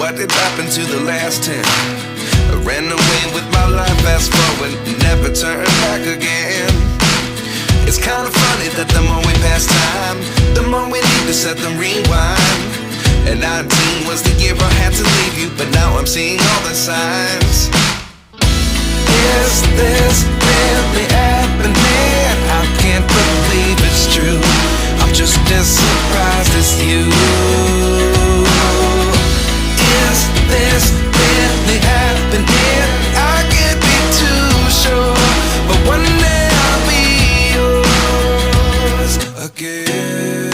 what did happen to the last 10? I ran away with my life, fast forward, never turn back again. It's kind of funny that the more we pass time, the more we need to set them rewind. And 19 was the year I had to leave you, but now I'm seeing all the signs. Is this really happening? I can't believe it's true. I'm just as surprised as you. Is this really happening? I can't be too sure, but one day I'll be yours again.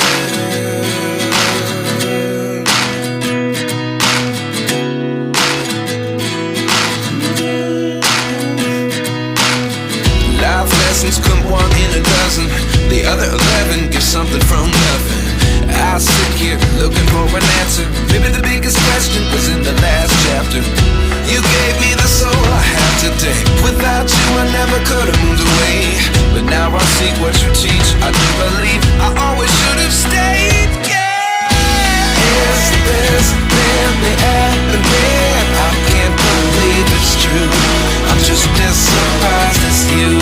Life lessons come one in a dozen, the other 11 get something from nothing. I sit here looking for an answer. Maybe the biggest question was in the last chapter. You gave me the soul I have today. Without you I never could have moved away, but now I see what you teach. I do believe I always should have stayed. Yeah. Is this really happening? I can't believe it's true. I'm just as surprised as you.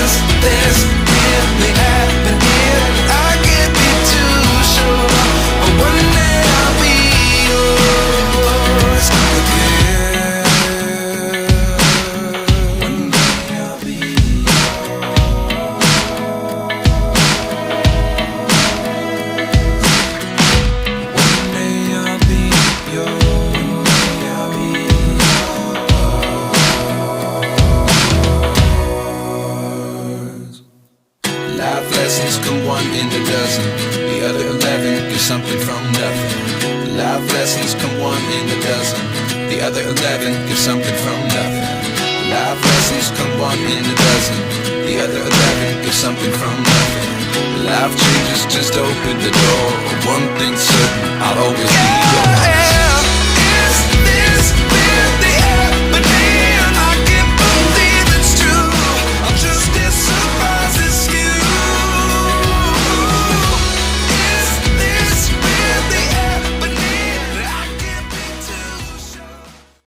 Is this really happening? I can't be too sure, but one day I'll be yours again. One day I'll be yours. One day I'll be yours. I'll be yours. Life lessons come one in a dozen, the other 11 get something from nothing. Life lessons come one in a dozen, the other 11 get something from nothing. Life lessons come one in a dozen, the other 11 get something from nothing. Life changes just open the door. One thing's certain, I'll always be yours.